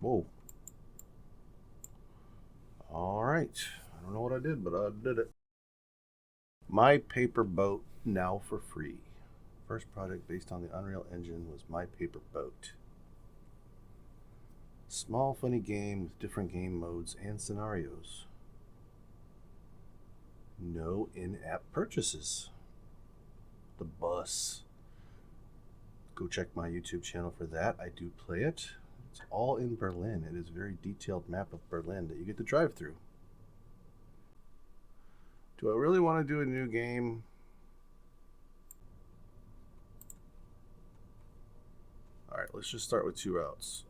Whoa. All right. I don't know what I did, but I did it. My Paper Boat, now for free. First project based on the Unreal Engine was My Paper Boat. Small, funny game with different game modes and scenarios. No in-app purchases. The bus. Go check my YouTube channel for that. I do play it. It's all in Berlin. It is a very detailed map of Berlin that you get to drive through. Do I really want to do a new game? All right, let's just start with 2 routes.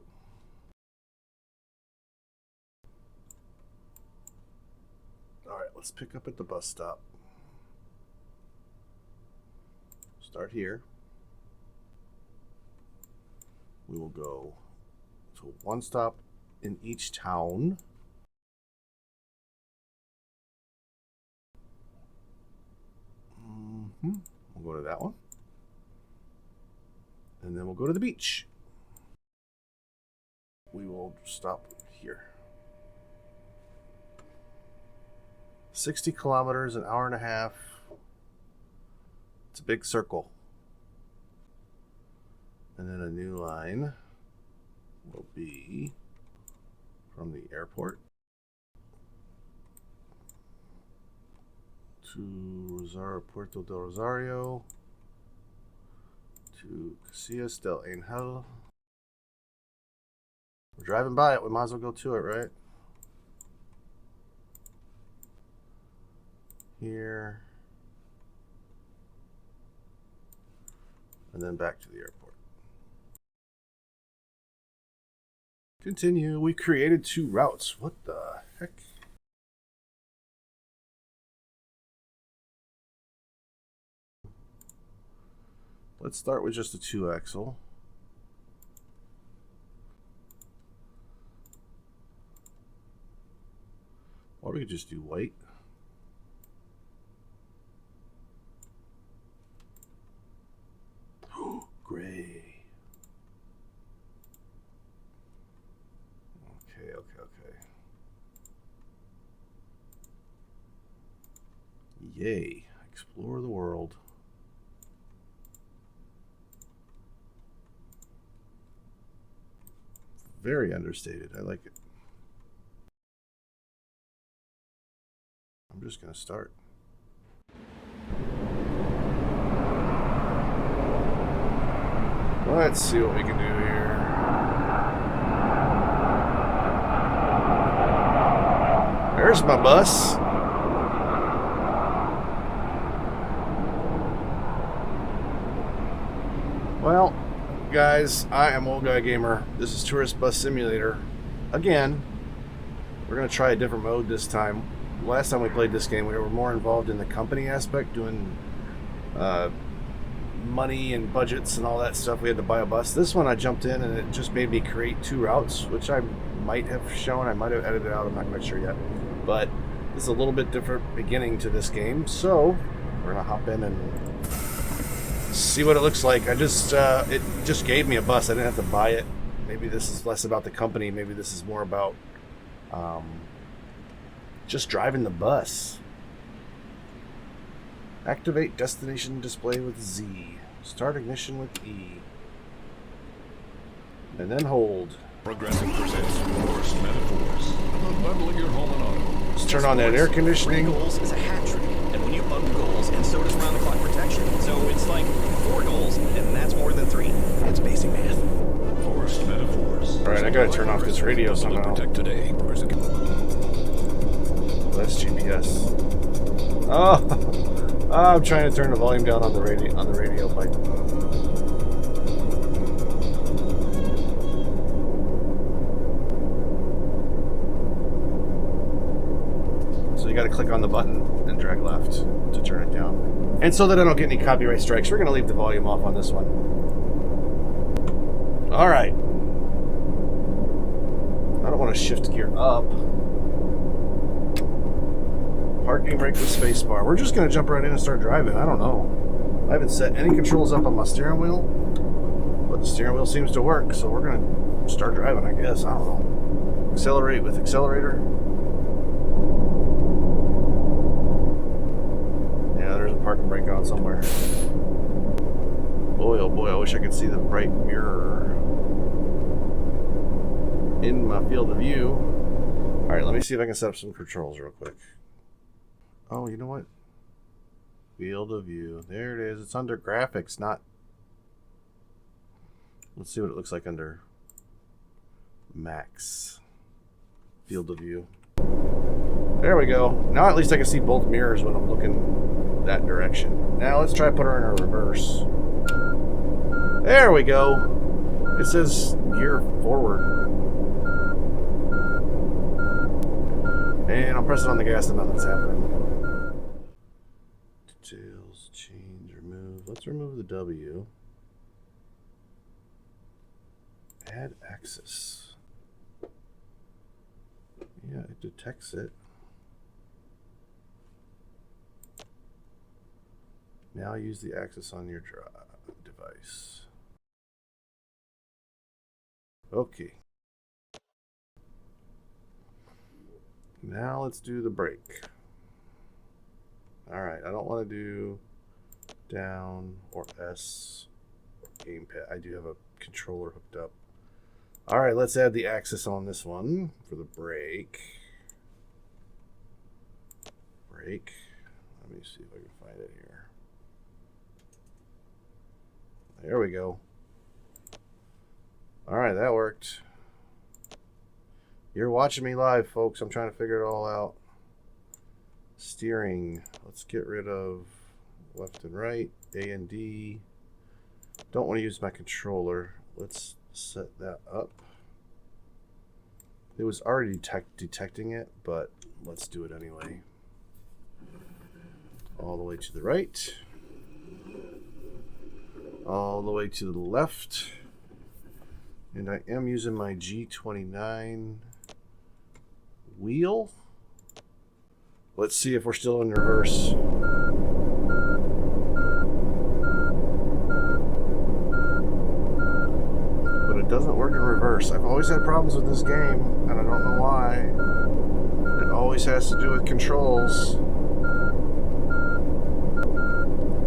All right, let's pick up at the bus stop. Start here. We will go to 1 stop in each town. We'll go to that one. And then we'll go to the beach. We will stop here. 60 kilometers, an hour and a half. It's a big circle. And then a new line will be from the airport to Puerto del Rosario to Casillas del Angel. We're driving by it, we might as well go to it, right? Here. And then back to the airport. Continue. We created 2 routes. What the heck? Let's start with just a 2-axle. Or we could just do white. Gray. Okay. Yay. Explore the world. Very understated. I like it. I'm just going to start. Let's see what we can do here. There's my bus. Well, guys, I am Old Guy Gamer. This is Tourist Bus Simulator. Again, we're going to try a different mode this time. Last time we played this game, we were more involved in the company aspect, doing money and budgets and all that stuff. We had to buy a bus. This one I jumped in and it just made me create 2 routes, which I might have shown. I might have edited out. I'm not quite sure yet. But this is a little bit different beginning to this game. So we're going to hop in and see what it looks like. I just it just gave me a bus. I didn't have to buy it. Maybe this is less about the company. Maybe this is more about just driving the bus. Activate destination display with Z. Start ignition with E. And then hold. Progressive presents Worst Metaphors about bundling your home and auto. Let's turn on that air conditioning. 3 goals is a hat trick, and when you bundle goals, and so does round-the-clock protection. So it's like 4 goals, and that's more than 3. It's basic math. Worst Metaphors. All right, I gotta turn off this radio somehow. Protect today. That's GPS. Oh. I'm trying to turn the volume down on the radio bike. So you got to click on the button and drag left to turn it down. And so that I don't get any copyright strikes, we're going to leave the volume off on this one. All right. I don't want to shift gear up. Parking brake with spacebar. We're just going to jump right in and start driving. I don't know. I haven't set any controls up on my steering wheel, but the steering wheel seems to work, so we're going to start driving, I guess. I don't know. Accelerate with accelerator. Yeah, there's a parking brake on somewhere. Boy, oh boy, I wish I could see the bright mirror in my field of view. Alright, let me see if I can set up some controls real quick. Oh, you know what? Field of view. There it is. It's under graphics, not... Let's see what it looks like under max. Field of view. There we go. Now at least I can see both mirrors when I'm looking that direction. Now let's try to put her in a reverse. There we go. It says gear forward. And I'm pressing on the gas and nothing's happening. Details, change, remove. Let's remove the W. Add axis. Yeah, it detects it. Now use the axis on your device. Okay. Now let's do the brake. Alright, I don't want to do down or S or gamepad. I do have a controller hooked up. Alright, let's add the axis on this one for the brake. Brake. Let me see if I can find it here. There we go. Alright, that worked. You're watching me live, folks. I'm trying to figure it all out. Steering. Let's get rid of left and right, A and D. Don't want to use my controller. Let's set that up. It was already detecting it, but let's do it anyway. All the way to the right. All the way to the left. And I am using my G29 wheel. Let's see if we're still in reverse. But it doesn't work in reverse. I've always had problems with this game, and I don't know why. It always has to do with controls.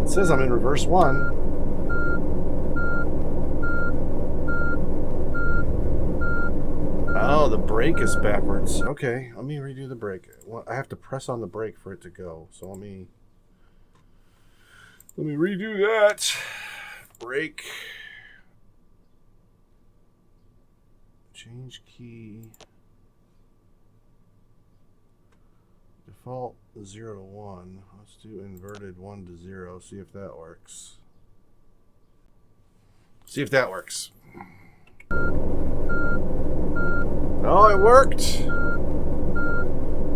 It says I'm in reverse 1. Oh, the brake is backwards. Okay, let me redo the brake. Well, I have to press on the brake for it to go. So let me redo that. Brake. Change key. Default 0 to 1. Let's do inverted 1 to 0. See if that works. See if that works. Oh, it worked!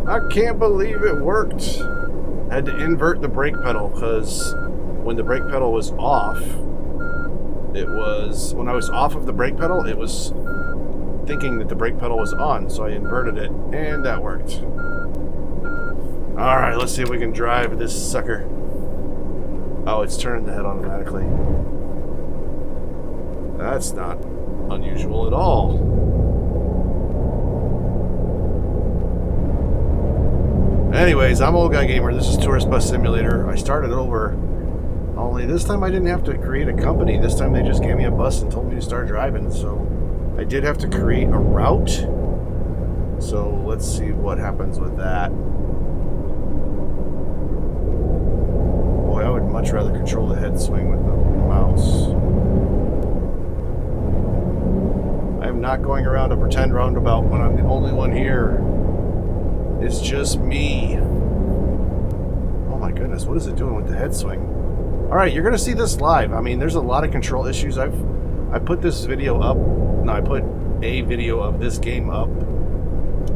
I can't believe it worked. I had to invert the brake pedal because when the brake pedal was off, when I was off of the brake pedal, it was thinking that the brake pedal was on, so I inverted it, and that worked. Alright, let's see if we can drive this sucker. Oh, it's turning the head automatically. That's not unusual at all. Anyways, I'm Old Guy Gamer. This is Tourist Bus Simulator. I started over, only this time I didn't have to create a company. This time they just gave me a bus and told me to start driving. So I did have to create a route. So let's see what happens with that. Boy, I would much rather control the head swing with the mouse. I am not going around a pretend roundabout when I'm the only one here. It's just me. Oh my goodness, what is it doing with the head swing? Alright, you're gonna see this live. I mean, there's a lot of control issues. I put this video up. No, I put a video of this game up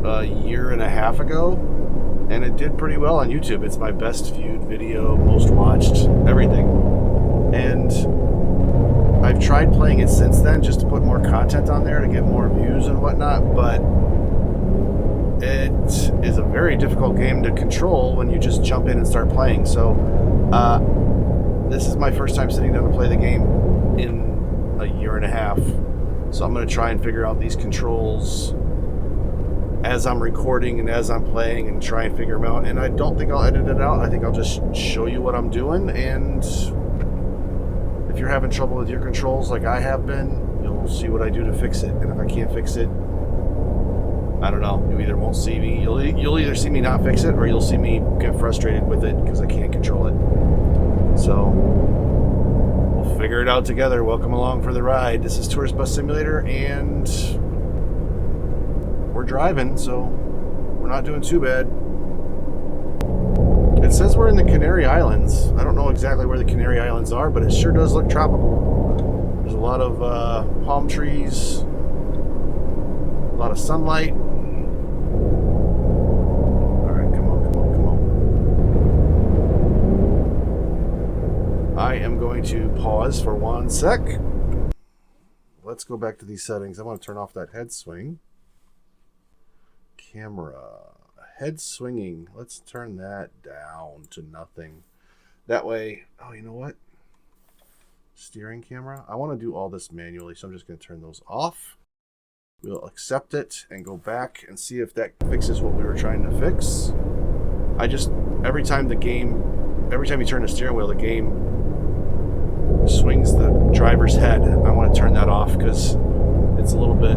a year and a half ago, and it did pretty well on YouTube. It's my best viewed video, most watched, everything. And I've tried playing it since then just to put more content on there to get more views and whatnot, but it is a very difficult game to control when you just jump in and start playing. So this is my first time sitting down to play the game in a year and a half. So I'm going to try and figure out these controls as I'm recording and as I'm playing and try and figure them out. And I don't think I'll edit it out. I think I'll just show you what I'm doing. And if you're having trouble with your controls like I have been, you'll see what I do to fix it. And if I can't fix it, I don't know. You either won't see me. You'll either see me not fix it, or you'll see me get frustrated with it because I can't control it. So we'll figure it out together. Welcome along for the ride. This is Tourist Bus Simulator, and we're driving, so we're not doing too bad. It says we're in the Canary Islands. I don't know exactly where the Canary Islands are, but it sure does look tropical. There's a lot of palm trees, a lot of sunlight. I am going to pause for 1 sec. Let's go back to these settings. I want to turn off that head swing. Camera. Head swinging. Let's turn that down to nothing. That way, oh, you know what? Steering camera. I want to do all this manually, so I'm just going to turn those off. We'll accept it and go back and see if that fixes what we were trying to fix. Every time you turn the steering wheel, the game swings the driver's head. I want to turn that off because it's a little bit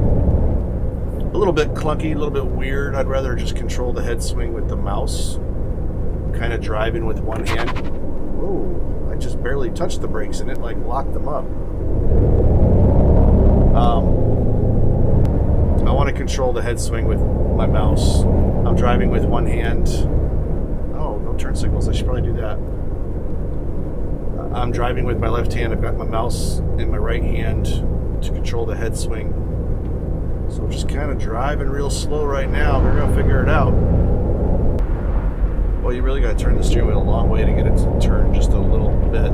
clunky, a little bit weird. I'd rather just control the head swing with the mouse, kind of driving with one hand. Whoa, I just barely touched the brakes and it like locked them up. I want to control the head swing with my mouse. I'm driving with one hand. Oh, no turn signals. I should probably do that. I'm driving with my left hand. I've got my mouse in my right hand to control the head swing. So I'm just kind of driving real slow right now. We're going to figure it out. Well, you really got to turn the steering wheel a long way to get it to turn just a little bit.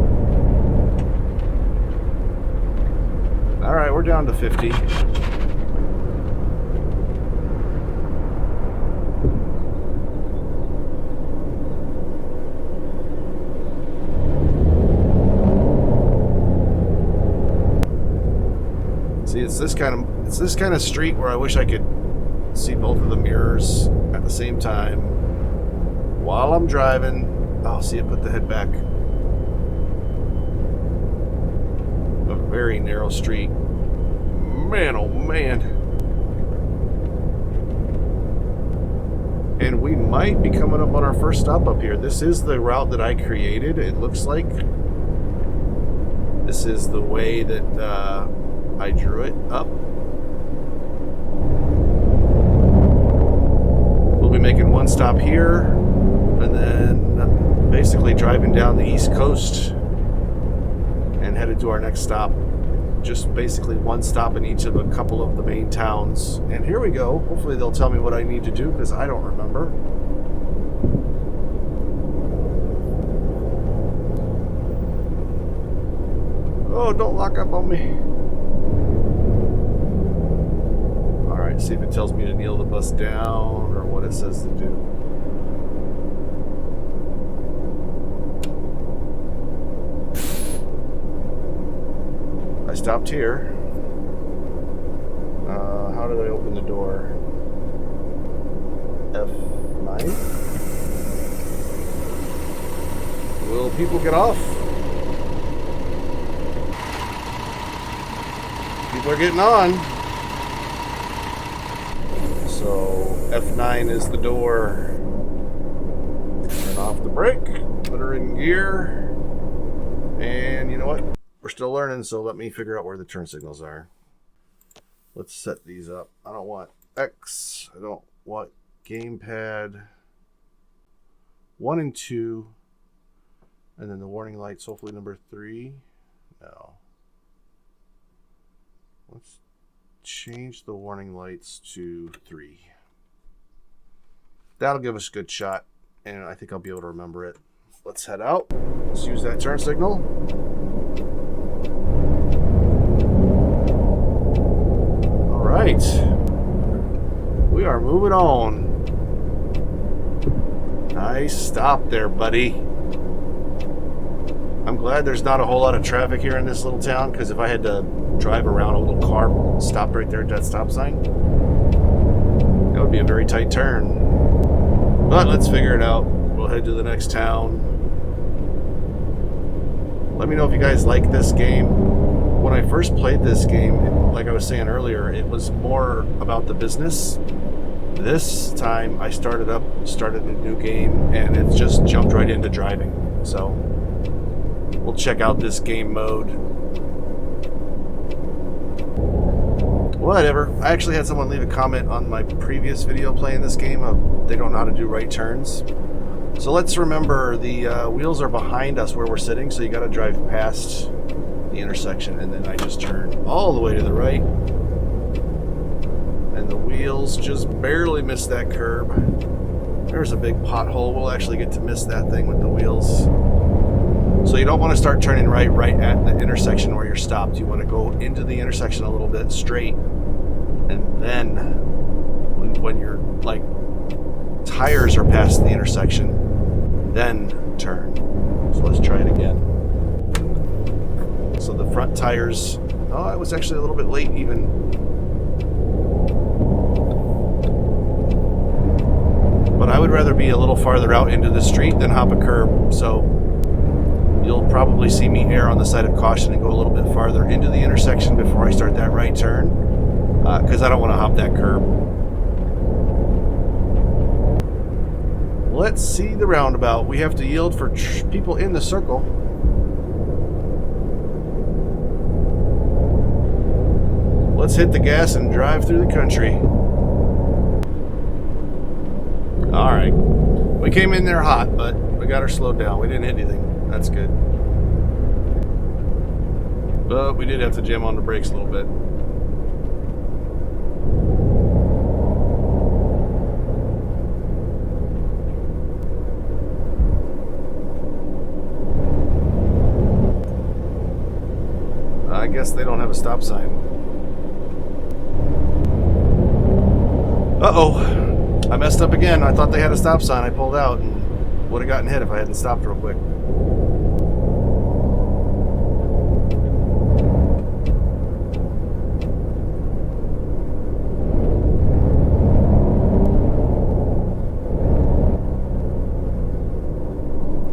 All right, we're down to 50. See, it's this kind of street where I wish I could see both of the mirrors at the same time while I'm driving. Oh, see it put the head back. A very narrow street. Man, oh man. And we might be coming up on our first stop up here. This is the route that I created, it looks like. This is the way that I drew it up. We'll be making one stop here and then basically driving down the East Coast and headed to our next stop. Just basically one stop in each of a couple of the main towns. And here we go. Hopefully they'll tell me what I need to do because I don't remember. Oh, don't lock up on me. See if it tells me to kneel the bus down or what it says to do. I stopped here. How did I open the door? F9? Will people get off? People are getting on. So F9 is the door. Turn off the brake, put her in gear, and you know what? We're still learning, so let me figure out where the turn signals are. Let's set these up. I don't want X. I don't want gamepad 1 and 2, and then the warning lights, hopefully number 3. No. Let's change the warning lights to 3. That'll give us a good shot, and I think I'll be able to remember it. Let's head out. Let's use that turn signal. All right. We are moving on. Nice stop there, buddy. I'm glad there's not a whole lot of traffic here in this little town, because if I had to drive around a little car stopped right there at that stop sign. That would be a very tight turn. But let's figure it out. We'll head to the next town. Let me know if you guys like this game. When I first played this game, like I was saying earlier, it was more about the business. This time I started a new game, and it just jumped right into driving. So we'll check out this game mode. Whatever. I actually had someone leave a comment on my previous video playing this game of they don't know how to do right turns. So let's remember the wheels are behind us where we're sitting, so you got to drive past the intersection, and then I just turn all the way to the right. And the wheels just barely miss that curb. There's a big pothole. We'll actually get to miss that thing with the wheels. So you don't want to start turning right at the intersection where you're stopped. You want to go into the intersection a little bit straight. And then when your like tires are past the intersection, then turn. So let's try it again. So the front tires, oh, I was actually a little bit late even. But I would rather be a little farther out into the street than hop a curb. So you'll probably see me err on the side of caution and go a little bit farther into the intersection before I start that right turn, because I don't want to hop that curb. Let's see the roundabout. We have to yield for people in the circle. Let's hit the gas and drive through the country. Alright. We came in there hot, but we got her slowed down. We didn't hit anything. That's good. But we did have to jam on the brakes a little bit. I guess they don't have a stop sign. Uh-oh. I messed up again. I thought they had a stop sign. I pulled out and would have gotten hit if I hadn't stopped real quick.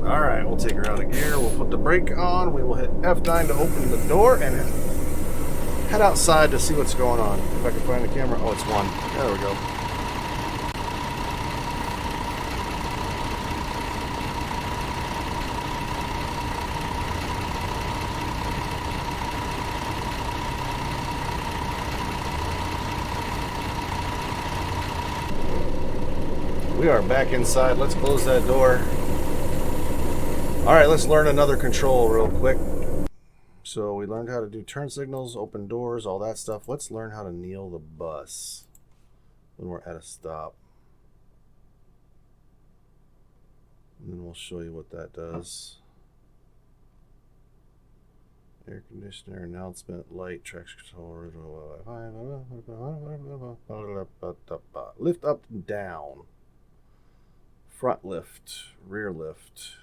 Alright, we'll take her out of gear. We'll put the brake on. We will hit F9 to open the door and head outside to see what's going on. If I can find the camera. Oh, it's one. There we go. We are back inside. Let's close that door. Alright, let's learn another control real quick. So we learned how to do turn signals, open doors, all that stuff. Let's learn how to kneel the bus when we're at a stop. And then we'll show you what that does. Air conditioner, announcement, light, traction control, lift up and down. Front lift, rear lift.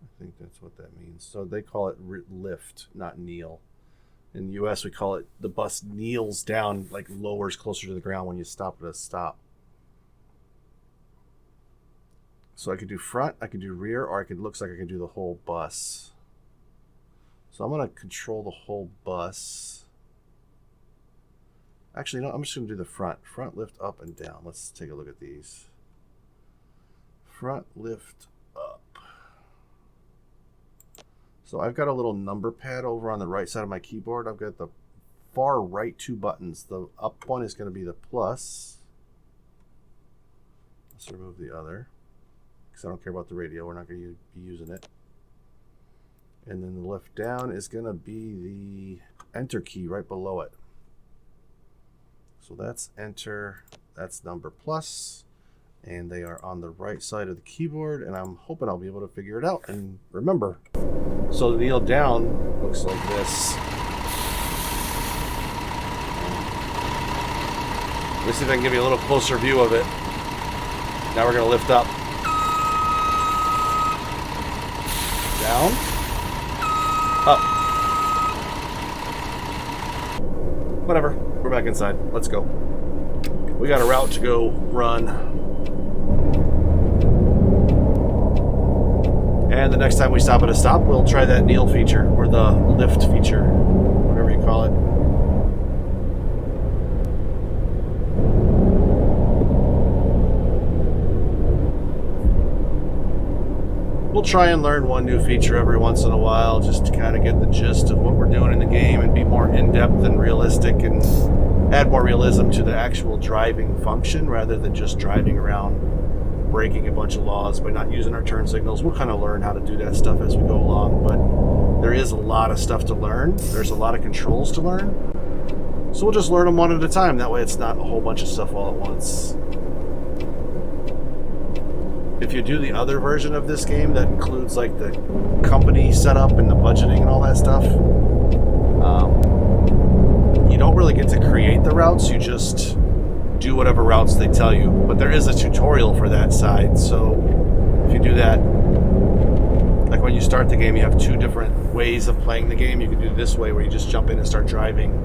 I think that's what that means. So they call it lift, not kneel. In the US, we call it the bus kneels down, like lowers closer to the ground when you stop at a stop. So I could do front, I could do rear, or looks like I could do the whole bus. So I'm going to control the whole bus. Actually, no, I'm just going to do the front. Front lift up and down. Let's take a look at these. Front lift up. So I've got a little number pad over on the right side of my keyboard. I've got the far right two buttons. The up one is going to be the plus. Let's remove the other, because I don't care about the radio. We're not going to be using it. And then the lift down is going to be the enter key right below it. So that's enter, that's number plus, and they are on the right side of the keyboard, and I'm hoping I'll be able to figure it out and remember. So the kneel down looks like this. Let me see if I can give you a little closer view of it. Now we're going to lift up. Down. Up. Whatever. We're back inside. Let's go. We got a route to go run. And the next time we stop at a stop, we'll try that kneel feature, or the lift feature, whatever you call it. We'll try and learn one new feature every once in a while, just to kind of get the gist of what we're doing in the game and be more in-depth and realistic and add more realism to the actual driving function rather than just driving around breaking a bunch of laws by not using our turn signals. We'll kind of learn how to do that stuff as we go along, but there is a lot of stuff to learn. There's a lot of controls to learn. So we'll just learn them one at a time. That way it's not a whole bunch of stuff all at once. If you do the other version of this game that includes like the company setup and the budgeting and all that stuff, you don't really get to create the routes. You just do whatever routes they tell you. But there is a tutorial for that side. So if you do that, like when you start the game, you have two different ways of playing the game. You can do this way where you just jump in and start driving.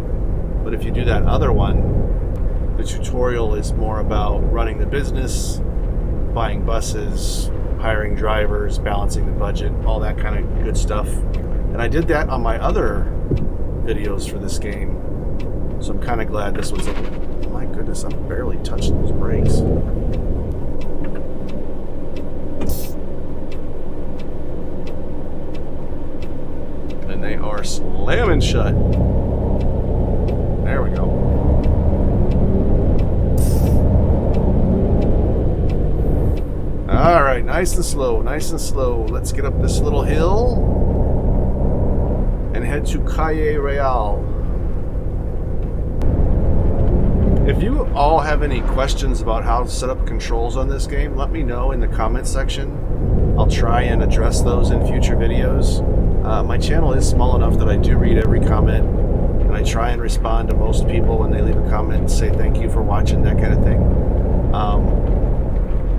But if you do that other one, the tutorial is more about running the business, buying buses, hiring drivers, balancing the budget, all that kind of good stuff. And I did that on my other videos for this game. So I'm kind of glad this was my goodness, I'm barely touching those brakes. And they are slamming shut. There we go. All right, nice and slow, nice and slow. Let's get up this little hill and head to Calle Real. If you all have any questions about how to set up controls on this game, let me know in the comments section. I'll try and address those in future videos. My channel is small enough that I do read every comment, and I try and respond to most people when they leave a comment and say thank you for watching, that kind of thing.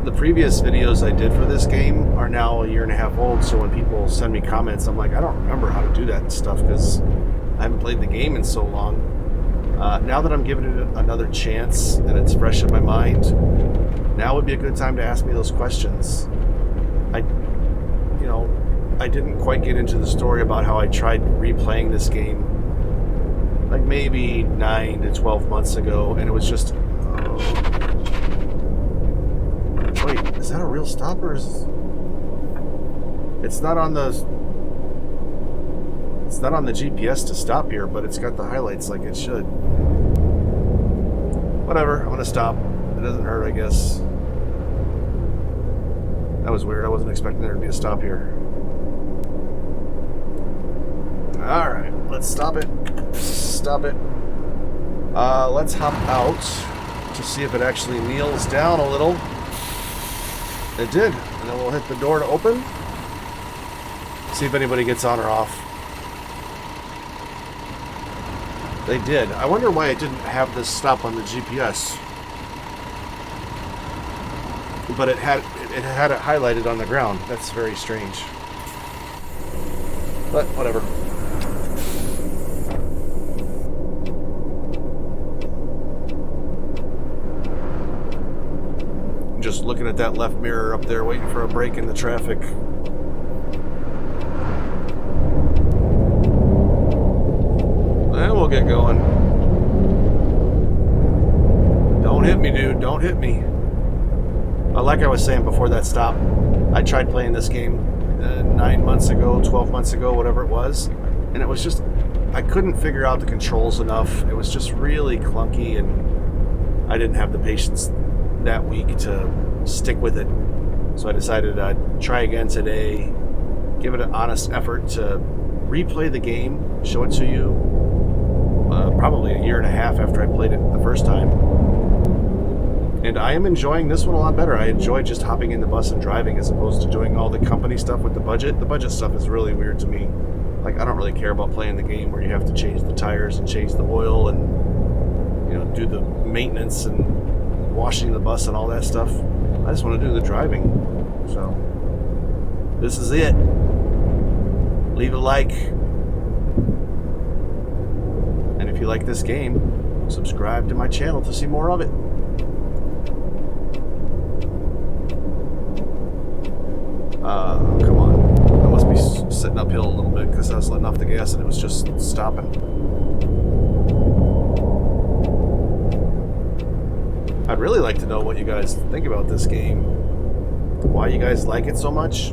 The previous videos I did for this game are now 1.5 years old, so when people send me comments, I'm like, I don't remember how to do that stuff because I haven't played the game in so long. Now that I'm giving it another chance and it's fresh in my mind, now would be a good time to ask me those questions. I didn't quite get into the story about how I tried replaying this game like maybe 9 to 12 months ago, and it was just... Wait, is that a real stop or is... It's not on the GPS to stop here, but it's got the highlights like it should. Whatever, I'm gonna stop. It doesn't hurt, I guess. That was weird. I wasn't expecting there to be a stop here. Alright, let's stop it. Stop it. Let's hop out to see if it actually kneels down a little. It did. And then we'll hit the door to open. See if anybody gets on or off. They did. I wonder why it didn't have this stop on the GPS. But it had it highlighted on the ground. That's very strange. But whatever. Just looking at that left mirror up there, waiting for a break in the traffic. And we'll get going. Don't hit me, dude. Don't hit me. Like I was saying before that stop, I tried playing this game 9 months ago, 12 months ago, whatever it was, and it was just, I couldn't figure out the controls enough. It was just really clunky, and I didn't have the patience that week to stick with it. So I decided I'd try again today, give it an honest effort to replay the game, show it to you probably 1.5 years after I played it the first time. And I am enjoying this one a lot better. I enjoy just hopping in the bus and driving as opposed to doing all the company stuff with the budget. The budget stuff is really weird to me. Like, I don't really care about playing the game where you have to change the tires and change the oil and, you know, do the maintenance and washing the bus and all that stuff. I just want to do the driving. So, this is it. leave a like. And if you like this game, subscribe to my channel to see more of it. Come on. I must be sitting uphill a little bit because I was letting off the gas and it was just stopping. I'd really like to know what you guys think about this game. Why you guys like it so much.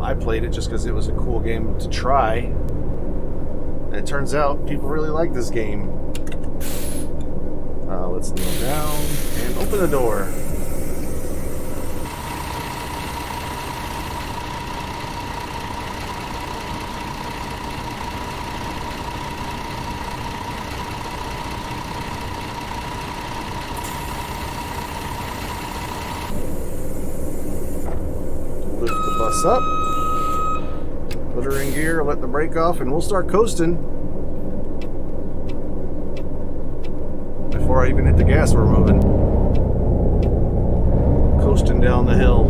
I played it just because it was a cool game to try. And it turns out people really like this game. Let's kneel down and open the door. Lift the bus up. Put her in gear, let the brake off, and we'll start coasting. Before I even hit the gas, we're moving. Coasting down the hill.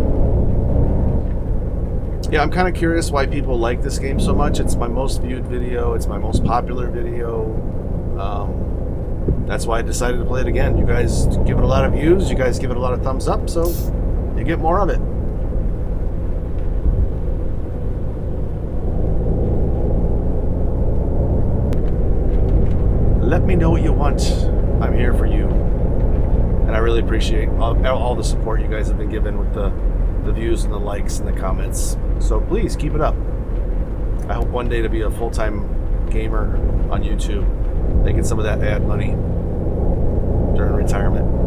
Yeah, I'm kind of curious why people like this game so much. It's my most viewed video. It's my most popular video. That's why I decided to play it again. You guys give it a lot of views. You guys give it a lot of thumbs up, so you get more of it. Let me know what you want. I'm here for you. And I really appreciate all the support you guys have been giving with the views and the likes and the comments. So please keep it up. I hope one day to be a full-time gamer on YouTube, making some of that ad money during retirement.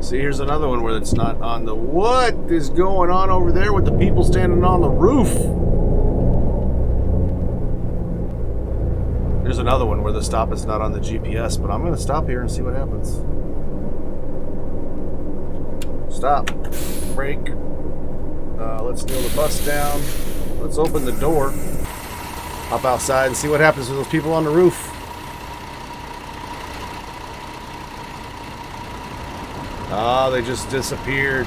See, here's another one where it's not on the... What is going on over there with the people standing on the roof? There's another one where the stop is not on the GPS, but I'm going to stop here and see what happens. Stop. Brake. Let's kneel the bus down. Let's open the door. Hop outside and see what happens with those people on the roof. Ah, they just disappeared.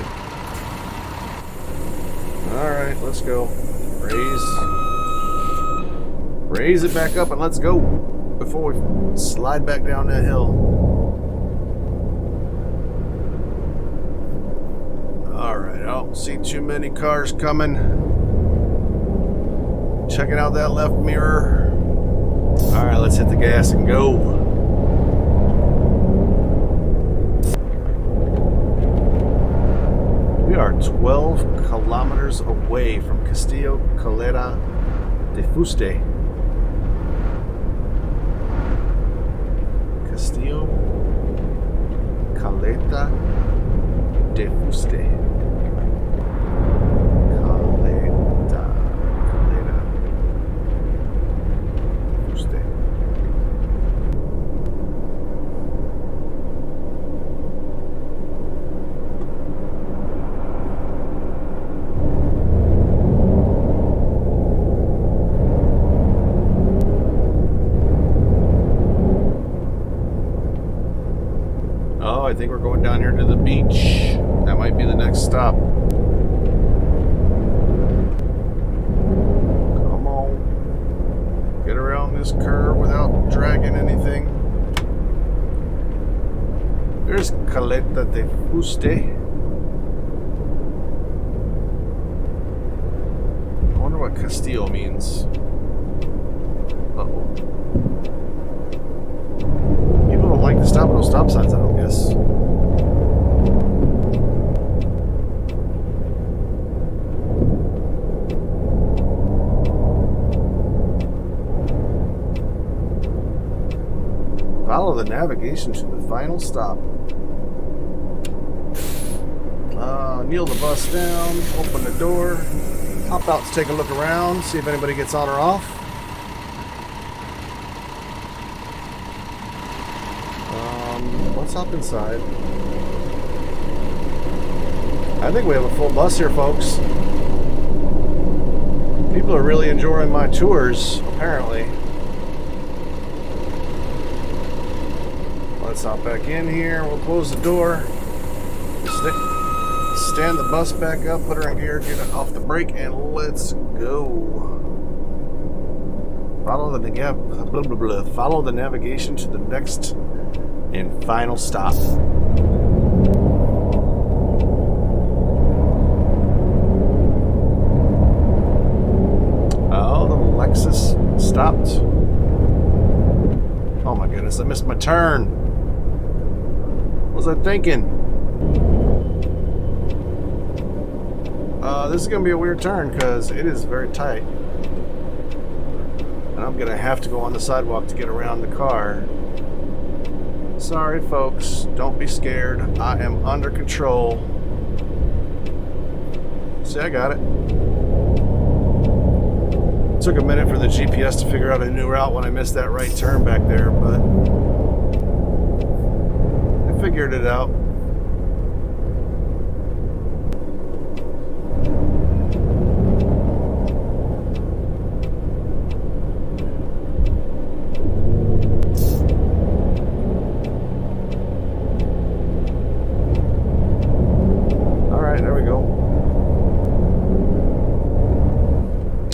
Alright, let's go. Raise it back up and let's go before we slide back down that hill. Alright, I don't see too many cars coming. Checking out that left mirror. Alright, let's hit the gas and go. We are 12 kilometers away from Castillo Caleta de Fuste. Castillo Caleta de Fuste. Caleta de Fuste. I think we're going down here to the beach. That might be the next stop. Come on. Get around this curve without dragging anything. There's Caleta de Fuste. I wonder what Castillo means. Uh-oh. People don't like to stop at those stop signs, I don't guess. Follow the navigation to the final stop. Kneel the bus down, open the door, hop out to take a look around, see if anybody gets on or off. Let's hop inside. I think we have a full bus here, folks. People are really enjoying my tours, apparently. let's hop back in here. We'll close the door. Stand the bus back up, put her in gear, get it off the brake, and let's go. Follow the navigation to the next and final stop. Oh, the Lexus stopped. Oh my goodness, I missed my turn. What was I thinking? This is going to be a weird turn because it is very tight. And I'm going to have to go on the sidewalk to get around the car. Sorry, folks. Don't be scared. I am under control. See, I got it. Took a minute for the GPS to figure out a new route when I missed that right turn back there, but I figured it out.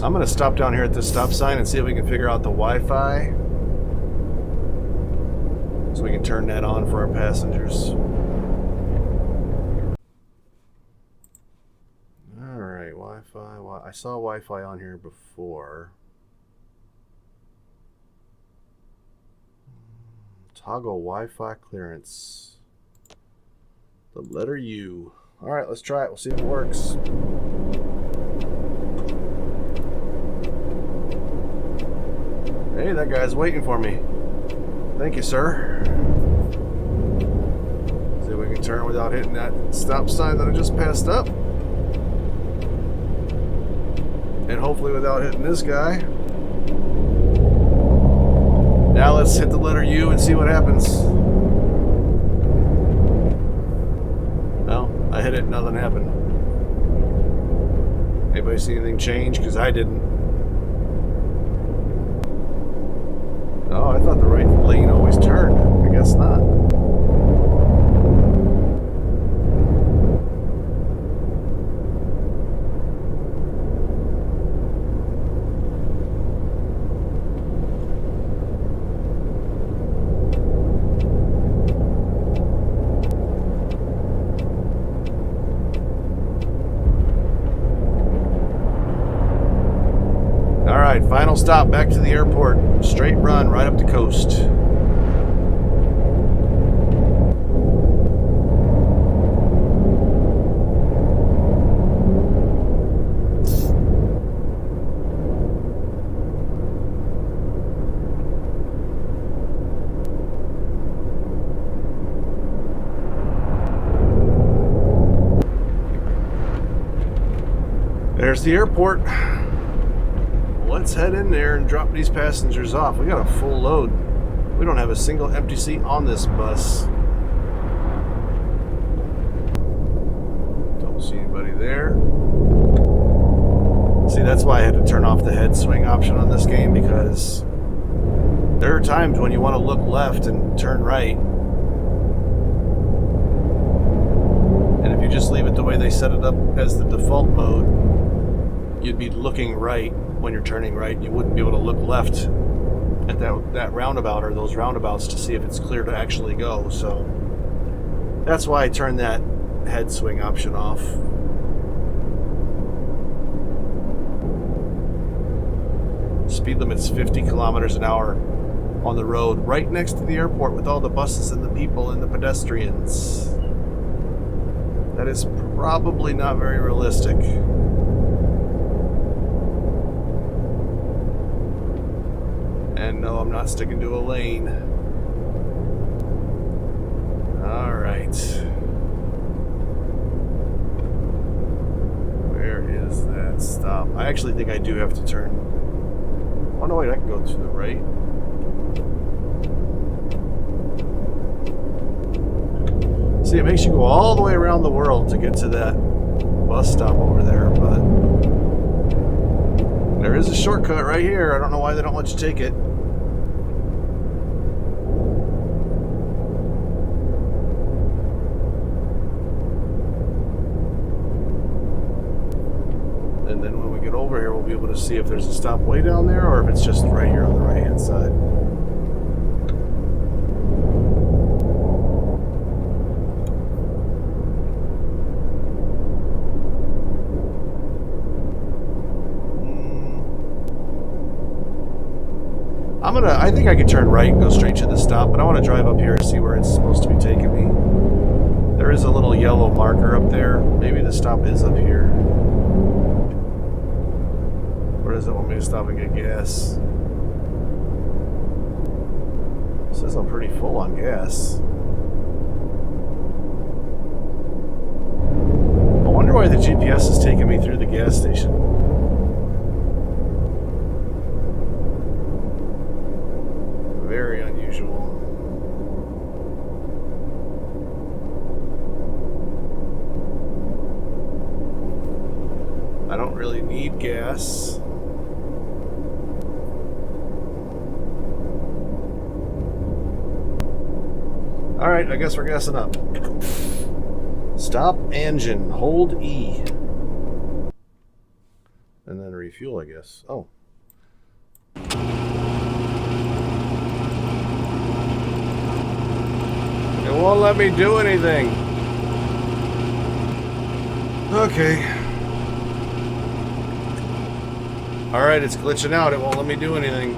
I'm going to stop down here at this stop sign and see if we can figure out the Wi-Fi so we can turn that on for our passengers. Alright, Wi-Fi. I saw Wi-Fi on here before. Toggle Wi-Fi clearance. The letter U. Alright, let's try it. We'll see if it works. Hey, that guy's waiting for me. Thank you, sir. See if we can turn without hitting that stop sign that I just passed up. And hopefully without hitting this guy. Now let's hit the letter U and see what happens. No, I hit it, nothing happened. Anybody see anything change? Because I didn't. Oh, I thought the right lane always turned. I guess not. All right, final stop, back to the airport. Straight run right up the coast. There's the airport. Let's head in there and drop these passengers off. We got a full load. We don't have a single empty seat on this bus. Don't see anybody there. See, that's why I had to turn off the head swing option on this game, because there are times when you want to look left and turn right. And if you just leave it the way they set it up as the default mode, you'd be looking right when you're turning right. You wouldn't be able to look left at that roundabout or those roundabouts to see if it's clear to actually go. So that's why I turned that head swing option off. Speed limit's 50 kilometers an hour on the road right next to the airport with all the buses and the people and the pedestrians. That is probably not very realistic. And no, I'm not sticking to a lane. All right. Where is that stop? I actually think I do have to turn. Oh no, wait, I can go to the right. See, it makes you go all the way around the world to get to that bus stop over there, but there is a shortcut right here. I don't know why they don't let you take it. be able to see if there's a stop way down there or if it's just right here on the right-hand side. I think I could turn right and go straight to the stop, but I want to drive up here and see where it's supposed to be taking me. There is a little yellow marker up there. Maybe the stop is up here. Where does it want me to stop and get gas? It says I'm pretty full on gas. I wonder why the GPS is taking me through the gas station. Very unusual. I don't really need gas. Alright, I guess we're gassing up. Stop engine, hold E. And then refuel, I guess. Oh. It won't let me do anything. Okay. Alright, it's glitching out. It won't let me do anything.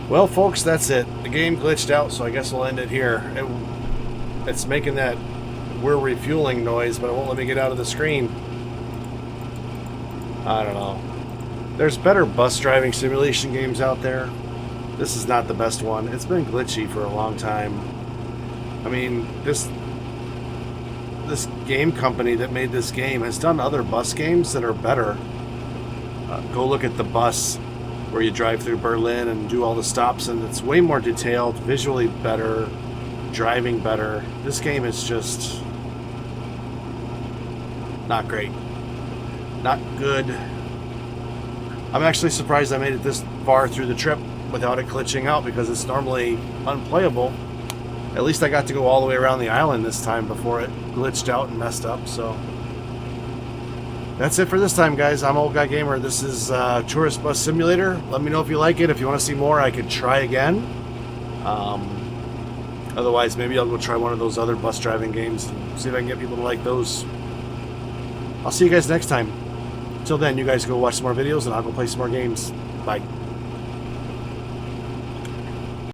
Well, folks, that's it. The game glitched out, so I guess we'll end it here. It's making that we're refueling noise, but it won't let me get out of the screen. I don't know. There's better bus driving simulation games out there. This is not the best one. It's been glitchy for a long time. I mean, this game company that made this game has done other bus games that are better. Go look at The Bus, where you drive through Berlin and do all the stops, and it's way more detailed, visually better, driving better. This game is just not great. Not good. I'm actually surprised I made it this far through the trip without it glitching out, because it's normally unplayable. At least I got to go all the way around the island this time before it glitched out and messed up. So that's it for this time, guys. I'm Old Guy Gamer. This is Tourist Bus Simulator. Let me know if you like it. If you want to see more, I could try again. Otherwise, maybe I'll go try one of those other bus driving games and see if I can get people to like those. I'll see you guys next time. Till then, you guys go watch some more videos and I'll go play some more games. Bye.